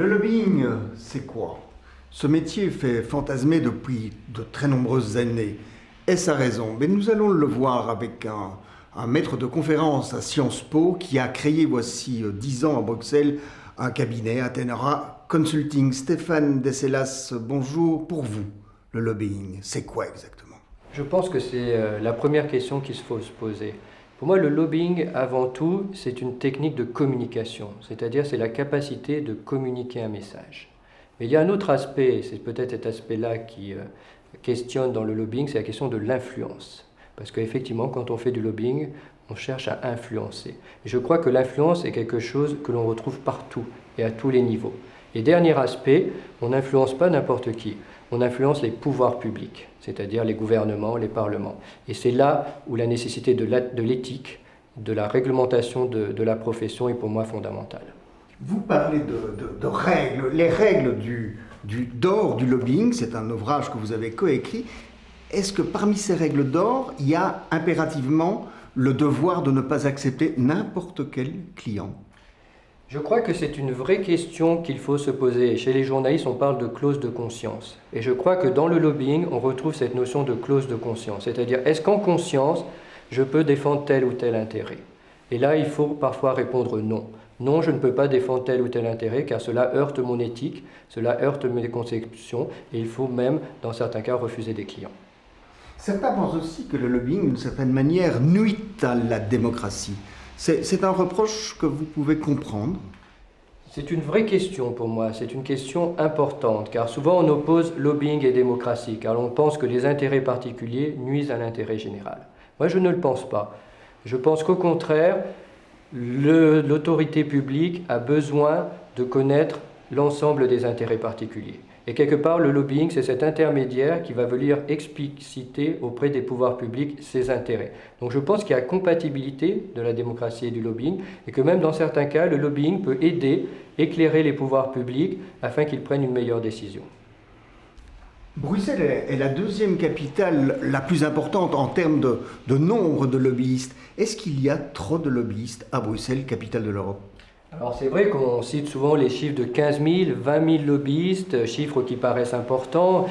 Le lobbying, c'est quoi? Ce métier fait fantasmer depuis de très nombreuses années. Est-ce à raison? Mais nous allons le voir avec un maître de conférence à Sciences Po qui a créé voici 10 ans à Bruxelles un cabinet, Athénora Consulting. Stéphane Desselas, bonjour. Pour vous, le lobbying, c'est quoi exactement? Je pense que c'est la première question qu'il faut se poser. Pour moi, le lobbying, avant tout, c'est une technique de communication, c'est-à-dire c'est la capacité de communiquer un message. Mais il y a un autre aspect, c'est peut-être cet aspect-là qui questionne dans le lobbying, c'est la question de l'influence. Parce qu'effectivement, quand on fait du lobbying, on cherche à influencer. Et je crois que l'influence est quelque chose que l'on retrouve partout et à tous les niveaux. Et dernier aspect, on n'influence pas n'importe qui. On influence les pouvoirs publics, c'est-à-dire les gouvernements, les parlements. Et c'est là où la nécessité de l'éthique, de la réglementation de la profession est pour moi fondamentale. Vous parlez de règles, les règles d'or du lobbying, c'est un ouvrage que vous avez coécrit. Est-ce que parmi ces règles d'or, il y a impérativement le devoir de ne pas accepter n'importe quel client? Je crois que c'est une vraie question qu'il faut se poser. Chez les journalistes, on parle de clause de conscience. Et je crois que dans le lobbying, on retrouve cette notion de clause de conscience. C'est-à-dire, est-ce qu'en conscience, je peux défendre tel ou tel intérêt? Et là, il faut parfois répondre non. Non, je ne peux pas défendre tel ou tel intérêt car cela heurte mon éthique, cela heurte mes conceptions et il faut même, dans certains cas, refuser des clients. Certains pensent aussi que le lobbying, d'une certaine manière, nuit à la démocratie. C'est un reproche que vous pouvez comprendre? C'est une vraie question pour moi, c'est une question importante, car souvent on oppose lobbying et démocratie, car on pense que les intérêts particuliers nuisent à l'intérêt général. Moi je ne le pense pas. Je pense qu'au contraire, l'autorité publique a besoin de connaître l'ensemble des intérêts particuliers. Et quelque part, le lobbying, c'est cet intermédiaire qui va venir expliciter auprès des pouvoirs publics ses intérêts. Donc je pense qu'il y a compatibilité de la démocratie et du lobbying, et que même dans certains cas, le lobbying peut aider, éclairer les pouvoirs publics afin qu'ils prennent une meilleure décision. Bruxelles est la deuxième capitale la plus importante en termes de nombre de lobbyistes. Est-ce qu'il y a trop de lobbyistes à Bruxelles, capitale de l'Europe? Alors c'est vrai qu'on cite souvent les chiffres de 15 000, 20 000 lobbyistes, chiffres qui paraissent importants,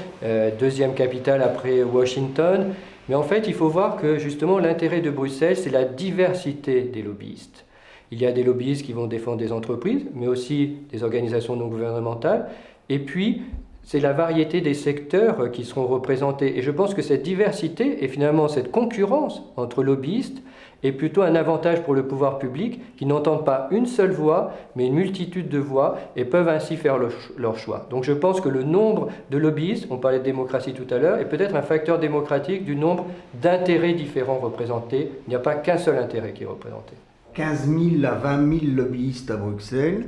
deuxième capitale après Washington. Mais en fait, il faut voir que justement l'intérêt de Bruxelles, c'est la diversité des lobbyistes. Il y a des lobbyistes qui vont défendre des entreprises, mais aussi des organisations non gouvernementales. Et puis, c'est la variété des secteurs qui seront représentés. Et je pense que cette diversité et finalement cette concurrence entre lobbyistes est plutôt un avantage pour le pouvoir public qui n'entendent pas une seule voix, mais une multitude de voix et peuvent ainsi faire leur choix. Donc je pense que le nombre de lobbyistes, on parlait de démocratie tout à l'heure, est peut-être un facteur démocratique du nombre d'intérêts différents représentés. Il n'y a pas qu'un seul intérêt qui est représenté. 15 000 à 20 000 lobbyistes à Bruxelles.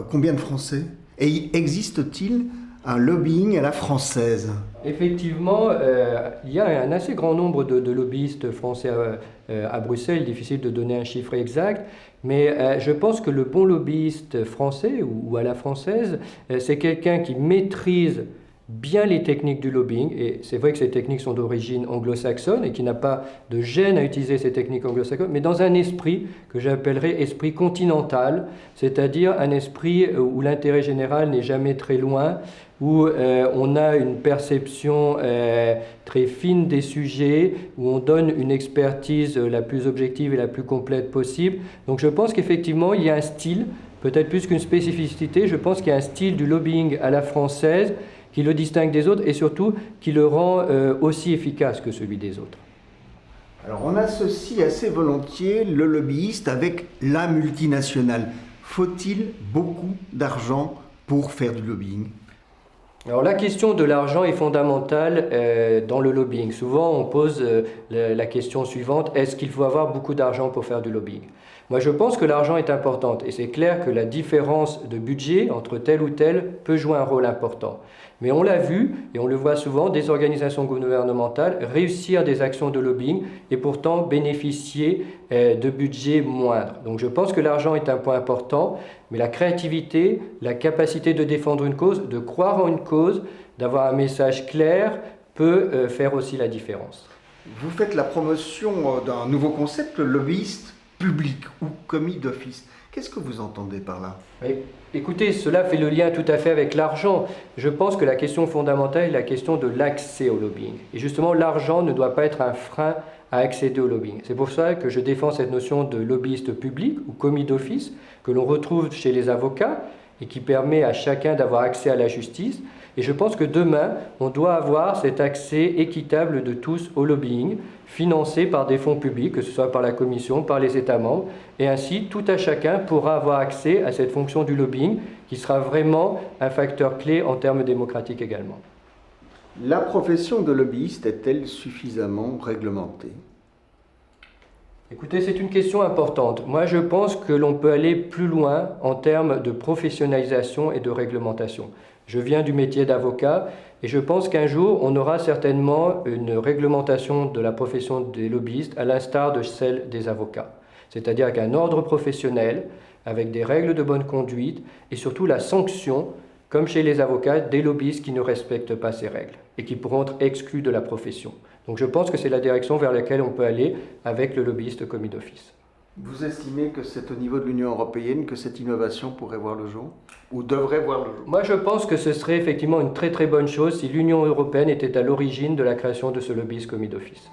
Combien de Français? Et existe-t-il un lobbying à la française? Effectivement, il y a un assez grand nombre de lobbyistes français à Bruxelles. Difficile de donner un chiffre exact, mais je pense que le bon lobbyiste français ou à la française, c'est quelqu'un qui maîtrise bien les techniques du lobbying, et c'est vrai que ces techniques sont d'origine anglo-saxonne et qui n'a pas de gêne à utiliser ces techniques anglo-saxonnes, mais dans un esprit que j'appellerais esprit continental, c'est-à-dire un esprit où l'intérêt général n'est jamais très loin, où on a une perception très fine des sujets, où on donne une expertise la plus objective et la plus complète possible. Donc je pense qu'effectivement, il y a un style, peut-être plus qu'une spécificité, je pense qu'il y a un style du lobbying à la française qui le distingue des autres et surtout qui le rend aussi efficace que celui des autres. Alors on associe assez volontiers le lobbyiste avec la multinationale. Faut-il beaucoup d'argent pour faire du lobbying? Alors la question de l'argent est fondamentale dans le lobbying. Souvent on pose la question suivante, est-ce qu'il faut avoir beaucoup d'argent pour faire du lobbying? Moi je pense que l'argent est important et c'est clair que la différence de budget entre tel ou tel peut jouer un rôle important. Mais on l'a vu et on le voit souvent, des organisations gouvernementales réussir des actions de lobbying et pourtant bénéficier de budgets moindres. Donc je pense que l'argent est un point important, mais la créativité, la capacité de défendre une cause, de croire en une cause, d'avoir un message clair peut faire aussi la différence. Vous faites la promotion d'un nouveau concept, le lobbyiste public ou commis d'office. Qu'est-ce que vous entendez par là? Écoutez, cela fait le lien tout à fait avec l'argent. Je pense que la question fondamentale est la question de l'accès au lobbying. Et justement, l'argent ne doit pas être un frein à accéder au lobbying. C'est pour ça que je défends cette notion de lobbyiste public ou commis d'office que l'on retrouve chez les avocats et qui permet à chacun d'avoir accès à la justice. Et je pense que demain, on doit avoir cet accès équitable de tous au lobbying, financé par des fonds publics, que ce soit par la Commission, par les États membres, et ainsi tout à chacun pourra avoir accès à cette fonction du lobbying, qui sera vraiment un facteur clé en termes démocratiques également. La profession de lobbyiste est-elle suffisamment réglementée? Écoutez, c'est une question importante. Moi, je pense que l'on peut aller plus loin en termes de professionnalisation et de réglementation. Je viens du métier d'avocat et je pense qu'un jour, on aura certainement une réglementation de la profession des lobbyistes à l'instar de celle des avocats. C'est-à-dire avec un ordre professionnel, avec des règles de bonne conduite et surtout la sanction, comme chez les avocats, des lobbyistes qui ne respectent pas ces règles et qui pourront être exclus de la profession. Donc je pense que c'est la direction vers laquelle on peut aller avec le lobbyiste commis d'office. Vous estimez que c'est au niveau de l'Union européenne que cette innovation pourrait voir le jour ou devrait voir le jour? Moi, je pense que ce serait effectivement une très très bonne chose si l'Union européenne était à l'origine de la création de ce lobbyiste commis d'office.